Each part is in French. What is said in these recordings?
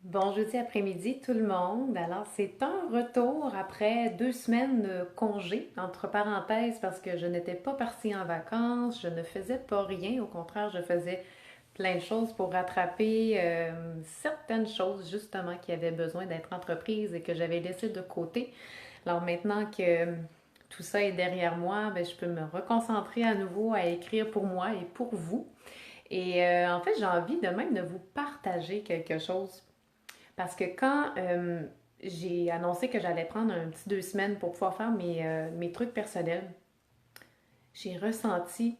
Bon jeudi après-midi tout le monde. Alors c'est un retour après 2 semaines de congé, entre parenthèses, parce que je n'étais pas partie en vacances, je ne faisais pas rien, au contraire je faisais plein de choses pour rattraper certaines choses justement qui avaient besoin d'être entreprises et que j'avais laissées de côté. Alors maintenant que tout ça est derrière moi, ben, je peux me reconcentrer à nouveau à écrire pour moi et pour vous. Et en fait j'ai envie de même de vous partager quelque chose parce que quand j'ai annoncé que j'allais prendre un petit 2 semaines pour pouvoir faire mes trucs personnels, j'ai ressenti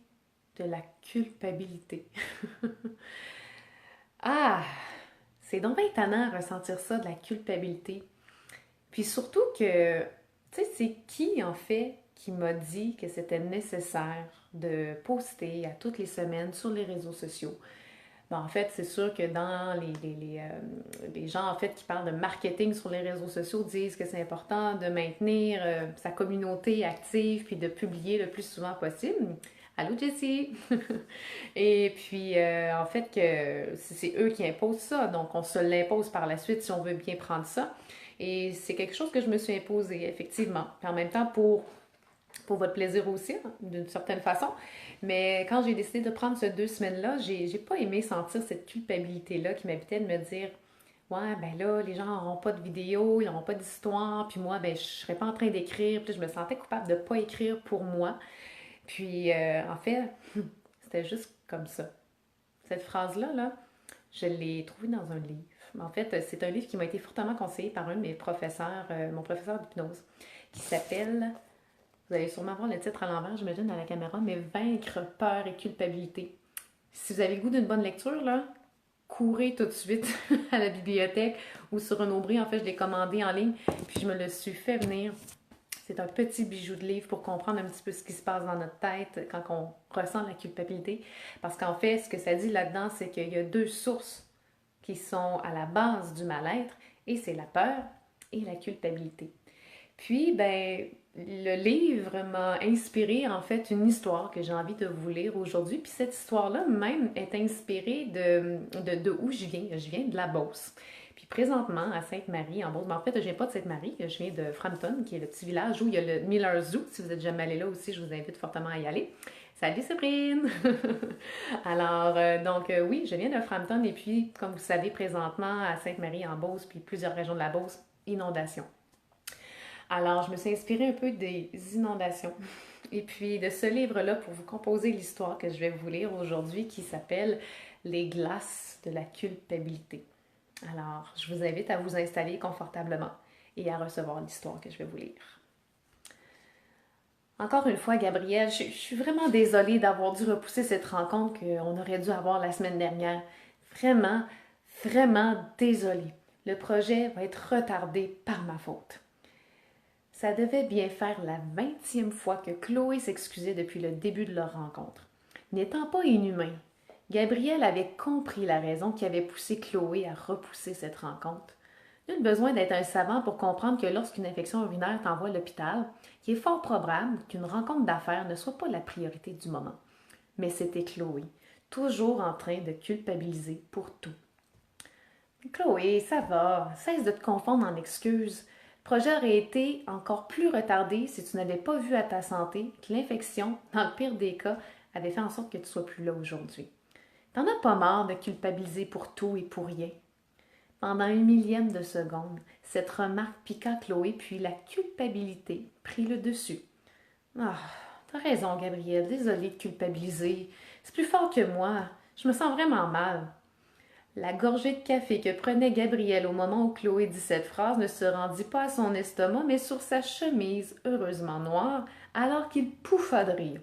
de la culpabilité. Ah, c'est donc bien étonnant de ressentir ça, de la culpabilité. Puis surtout que, tu sais, c'est qui en fait qui m'a dit que c'était nécessaire de poster à toutes les semaines sur les réseaux sociaux? Ben, en fait, c'est sûr que dans les gens en fait qui parlent de marketing sur les réseaux sociaux disent que c'est important de maintenir sa communauté active puis de publier le plus souvent possible. Allô Jessie! Et puis en fait que c'est eux qui imposent ça, donc on se l'impose par la suite si on veut bien prendre ça. Et c'est quelque chose que je me suis imposé effectivement. Puis en même temps pour votre plaisir aussi, hein, d'une certaine façon. Mais quand j'ai décidé de prendre ces 2 semaines-là, j'ai pas aimé sentir cette culpabilité-là qui m'habitait de me dire ouais, ben là, les gens n'auront pas de vidéo, ils n'auront pas d'histoire, puis moi, ben, je serais pas en train d'écrire. Puis je me sentais coupable de pas écrire pour moi. Puis, en fait, c'était juste comme ça. Cette phrase-là, là, je l'ai trouvée dans un livre. En fait, c'est un livre qui m'a été fortement conseillé par un de mes professeurs, mon professeur d'hypnose, qui s'appelle, vous allez sûrement voir le titre à l'envers, j'imagine, à la caméra, mais Vaincre peur et culpabilité. Si vous avez le goût d'une bonne lecture, là, courez tout de suite à la bibliothèque ou sur un aubry. En fait, je l'ai commandé en ligne, puis je me le suis fait venir. C'est un petit bijou de livre pour comprendre un petit peu ce qui se passe dans notre tête quand on ressent la culpabilité. Parce qu'en fait, ce que ça dit là-dedans, c'est qu'il y a deux sources qui sont à la base du mal-être, et c'est la peur et la culpabilité. Puis, ben, le livre m'a inspiré en fait une histoire que j'ai envie de vous lire aujourd'hui. Puis cette histoire-là même est inspirée de où je viens. Je viens de la Beauce. Puis présentement, à Sainte-Marie, en Beauce, ben, en fait, je viens pas de Sainte-Marie, je viens de Frampton, qui est le petit village où il y a le Miller Zoo. Si vous êtes jamais allé là aussi, je vous invite fortement à y aller. Salut Séverine! Alors, oui, je viens de Frampton et puis, comme vous savez, présentement à Sainte-Marie en Beauce, puis plusieurs régions de la Beauce, inondation. Alors, je me suis inspirée un peu des inondations et puis de ce livre-là pour vous composer l'histoire que je vais vous lire aujourd'hui qui s'appelle Les glaces de la culpabilité. Alors, je vous invite à vous installer confortablement et à recevoir l'histoire que je vais vous lire. Encore une fois, Gabrielle, je suis vraiment désolée d'avoir dû repousser cette rencontre qu'on aurait dû avoir la semaine dernière. Vraiment, vraiment désolée. Le projet va être retardé par ma faute. Ça devait bien faire la 20e fois que Chloé s'excusait depuis le début de leur rencontre. N'étant pas inhumain, Gabriel avait compris la raison qui avait poussé Chloé à repousser cette rencontre. Nul besoin d'être un savant pour comprendre que lorsqu'une infection urinaire t'envoie à l'hôpital, il est fort probable qu'une rencontre d'affaires ne soit pas la priorité du moment. Mais c'était Chloé, toujours en train de culpabiliser pour tout. Chloé, ça va, cesse de te confondre en excuses. Le projet aurait été encore plus retardé si tu n'avais pas vu à ta santé que l'infection, dans le pire des cas, avait fait en sorte que tu sois plus là aujourd'hui. T'en as pas marre de culpabiliser pour tout et pour rien. Pendant un millième de seconde, cette remarque piqua Chloé, puis la culpabilité prit le dessus. Ah, t'as raison, Gabrielle, désolée de culpabiliser. C'est plus fort que moi. Je me sens vraiment mal. La gorgée de café que prenait Gabrielle au moment où Chloé dit cette phrase ne se rendit pas à son estomac, mais sur sa chemise, heureusement noire, alors qu'il pouffa de rire.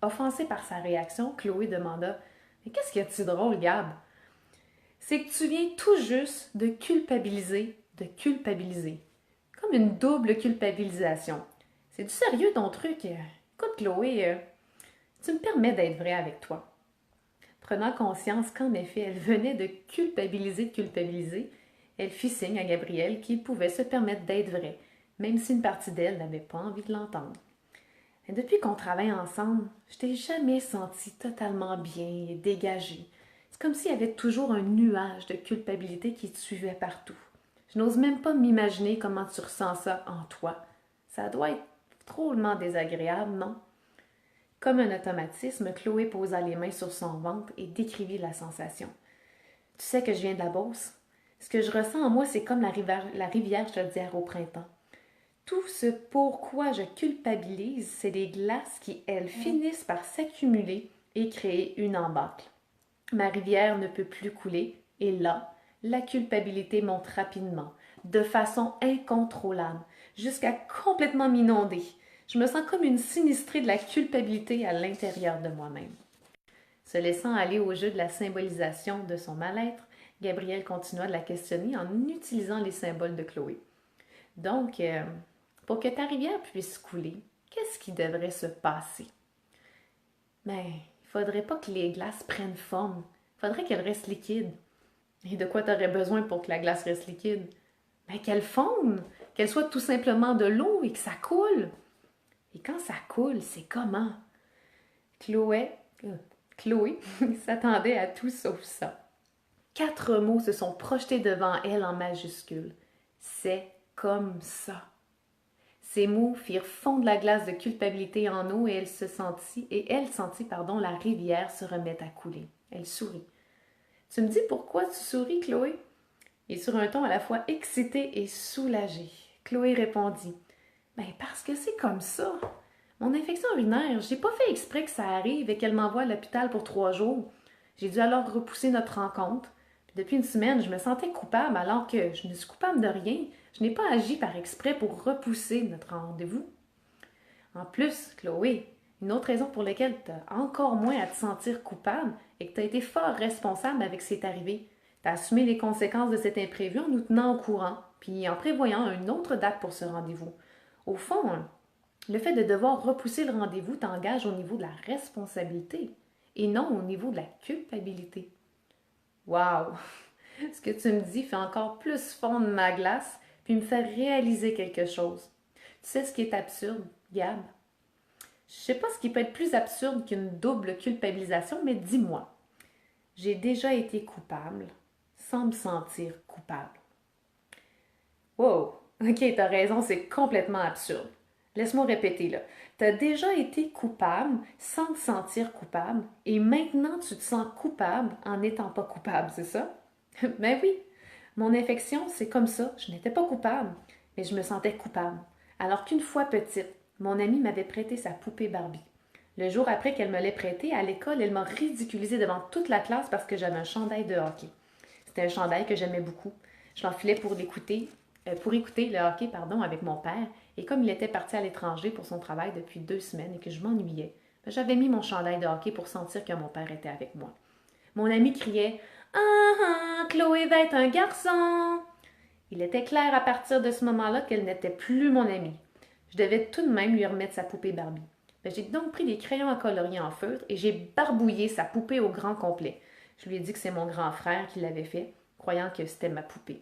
Offensée par sa réaction, Chloé demanda Mais qu'est-ce qu'il y a de si drôle, Gab? C'est que tu viens tout juste de culpabiliser. Comme une double culpabilisation. C'est du sérieux ton truc. Écoute, Chloé, tu me permets d'être vrai avec toi. Prenant conscience qu'en effet, elle venait de culpabiliser, elle fit signe à Gabrielle qu'il pouvait se permettre d'être vrai, même si une partie d'elle n'avait pas envie de l'entendre. Et depuis qu'on travaille ensemble, je t'ai jamais senti totalement bien et dégagée. C'est comme s'il y avait toujours un nuage de culpabilité qui te suivait partout. Je n'ose même pas m'imaginer comment tu ressens ça en toi. Ça doit être drôlement désagréable, non? Comme un automatisme, Chloé posa les mains sur son ventre et décrivit la sensation. Tu sais que je viens de la Beauce? Ce que je ressens en moi, c'est comme la rivière Chaudière au printemps. Tout ce pourquoi je culpabilise, c'est des glaces qui, elles, finissent par s'accumuler et créer une embâcle. Ma rivière ne peut plus couler, et là, la culpabilité monte rapidement, de façon incontrôlable, jusqu'à complètement m'inonder. Je me sens comme une sinistrée de la culpabilité à l'intérieur de moi-même. Se laissant aller au jeu de la symbolisation de son mal-être, Gabrielle continua de la questionner en utilisant les symboles de Chloé. Donc, pour que ta rivière puisse couler, qu'est-ce qui devrait se passer? Mais il faudrait pas que les glaces prennent forme. Il faudrait qu'elles restent liquides. Et de quoi tu aurais besoin pour que la glace reste liquide? Ben, qu'elle fonde, qu'elle soit tout simplement de l'eau et que ça coule. Et quand ça coule, c'est comment? Chloé, Chloé s'attendait à tout sauf ça. 4 mots se sont projetés devant elle en majuscules. C'est comme ça. Ces mots firent fondre la glace de culpabilité en eau et elle sentit, la rivière se remettre à couler. Elle sourit. Tu me dis pourquoi tu souris, Chloé? Et sur un ton à la fois excité et soulagé, Chloé répondit. Ben parce que c'est comme ça. Mon infection urinaire, j'ai pas fait exprès que ça arrive et qu'elle m'envoie à l'hôpital pour 3 jours. J'ai dû alors repousser notre rencontre. Puis depuis une semaine, je me sentais coupable alors que je ne suis coupable de rien. Je n'ai pas agi par exprès pour repousser notre rendez-vous. En plus, Chloé, une autre raison pour laquelle tu as encore moins à te sentir coupable est que tu as été fort responsable avec ce qui est arrivé. Tu as assumé les conséquences de cet imprévu en nous tenant au courant, puis en prévoyant une autre date pour ce rendez-vous. Au fond, le fait de devoir repousser le rendez-vous t'engage au niveau de la responsabilité et non au niveau de la culpabilité. Wow! Ce que tu me dis fait encore plus fondre ma glace puis me fait réaliser quelque chose. Tu sais ce qui est absurde, Gab? Je sais pas ce qui peut être plus absurde qu'une double culpabilisation, mais dis-moi, j'ai déjà été coupable sans me sentir coupable. Wow! Ok, t'as raison, c'est complètement absurde. Laisse-moi répéter là. T'as déjà été coupable sans te sentir coupable et maintenant tu te sens coupable en n'étant pas coupable, c'est ça? Ben oui, mon infection, c'est comme ça. Je n'étais pas coupable, mais je me sentais coupable. Alors qu'une fois petite, mon amie m'avait prêté sa poupée Barbie. Le jour après qu'elle me l'ait prêtée, à l'école, elle m'a ridiculisée devant toute la classe parce que j'avais un chandail de hockey. C'était un chandail que j'aimais beaucoup. Je l'enfilais pour écouter le hockey, avec mon père. Et comme il était parti à l'étranger pour son travail depuis 2 semaines et que je m'ennuyais, j'avais mis mon chandail de hockey pour sentir que mon père était avec moi. Mon ami criait ah ah, Chloé va être un garçon! Il était clair à partir de ce moment-là qu'elle n'était plus mon amie. Je devais tout de même lui remettre sa poupée Barbie. J'ai donc pris des crayons à colorier en feutre et j'ai barbouillé sa poupée au grand complet. Je lui ai dit que c'est mon grand frère qui l'avait fait, croyant que c'était ma poupée.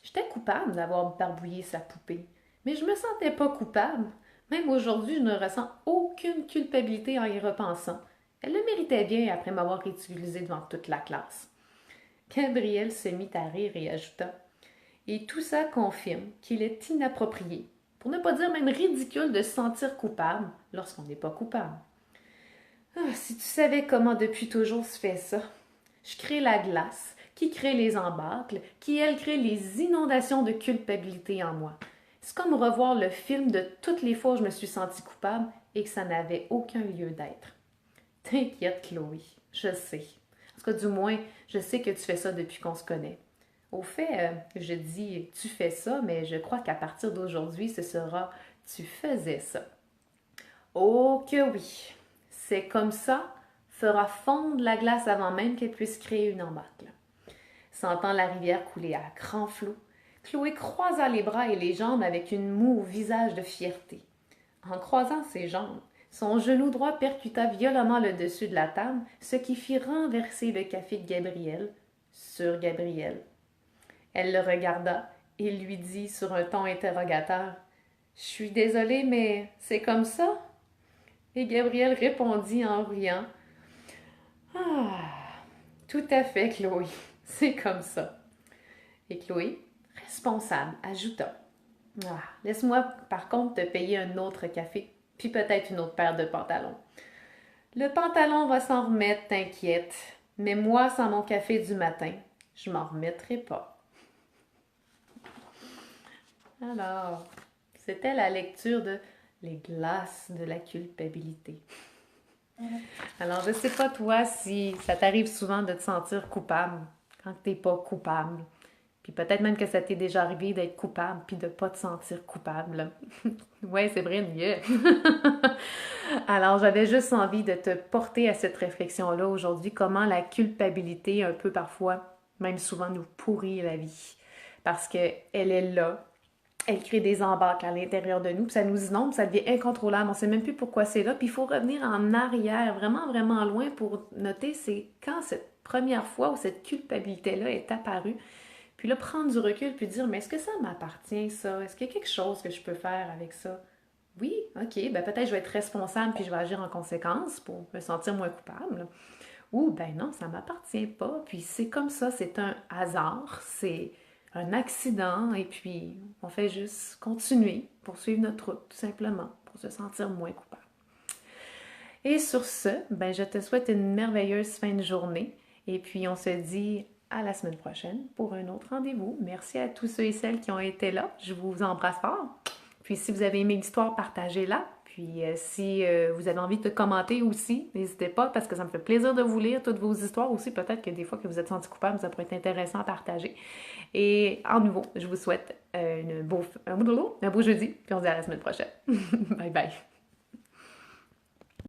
J'étais coupable d'avoir barbouillé sa poupée, mais je me sentais pas coupable. Même aujourd'hui, je ne ressens aucune culpabilité en y repensant. Elle le méritait bien après m'avoir ridiculisée devant toute la classe. Gabrielle se mit à rire et ajouta et tout ça confirme qu'il est inapproprié, pour ne pas dire même ridicule, de se sentir coupable lorsqu'on n'est pas coupable. Ah, si tu savais comment depuis toujours se fait ça. Je crée la glace, qui crée les embâcles, qui elle crée les inondations de culpabilité en moi. C'est comme revoir le film de toutes les fois où je me suis sentie coupable et que ça n'avait aucun lieu d'être. T'inquiète, Chloé, je sais. En tout cas, du moins, je sais que tu fais ça depuis qu'on se connaît. Au fait, je dis tu fais ça, mais je crois qu'à partir d'aujourd'hui, ce sera tu faisais ça. Oh que oui! C'est comme ça, fera fondre la glace avant même qu'elle puisse créer une embâcle. Sentant la rivière couler à grands flots, Chloé croisa les bras et les jambes avec une moue au visage de fierté. En croisant ses jambes, son genou droit percuta violemment le dessus de la table, ce qui fit renverser le café de Gabrielle sur Gabrielle. Elle le regarda et lui dit sur un ton interrogateur Je suis désolée, mais c'est comme ça? Et Gabrielle répondit en riant Ah, Tout à fait, Chloé. C'est comme ça. Et Chloé, responsable, ajouta. Ah, laisse-moi par contre te payer un autre café, puis peut-être une autre paire de pantalons. Le pantalon va s'en remettre, t'inquiète. Mais moi, sans mon café du matin, je m'en remettrai pas. Alors, c'était la lecture de Les glaces de la culpabilité. Alors, je sais pas toi si ça t'arrive souvent de te sentir coupable quand t'es pas coupable. Puis peut-être même que ça t'est déjà arrivé d'être coupable puis de pas te sentir coupable. Ouais, c'est vrai, yeah. Alors, j'avais juste envie de te porter à cette réflexion-là aujourd'hui, comment la culpabilité, un peu parfois, même souvent, nous pourrit la vie. Parce qu'elle est là, elle crée des embarques à l'intérieur de nous, puis ça nous inonde, puis ça devient incontrôlable. On ne sait même plus pourquoi c'est là. Puis il faut revenir en arrière, vraiment, vraiment loin pour noter c'est quand cette première fois où cette culpabilité-là est apparue. Puis là, prendre du recul, puis dire, mais est-ce que ça m'appartient, ça? Est-ce qu'il y a quelque chose que je peux faire avec ça? Oui, ok, ben peut-être je vais être responsable, puis je vais agir en conséquence pour me sentir moins coupable. Ou ben non, ça m'appartient pas, puis c'est comme ça, c'est un hasard, c'est un accident, et puis on fait juste continuer, poursuivre notre route, tout simplement, pour se sentir moins coupable. Et sur ce, ben je te souhaite une merveilleuse fin de journée, et puis on se dit à la semaine prochaine pour un autre rendez-vous. Merci à tous ceux et celles qui ont été là, je vous embrasse fort. Puis si vous avez aimé l'histoire, partagez-la. Puis si vous avez envie de commenter aussi, n'hésitez pas parce que ça me fait plaisir de vous lire toutes vos histoires aussi. Peut-être que des fois que vous êtes senti coupable, ça pourrait être intéressant à partager. Et en nouveau, je vous souhaite un beau jeudi. Puis on se dit à la semaine prochaine. Bye bye.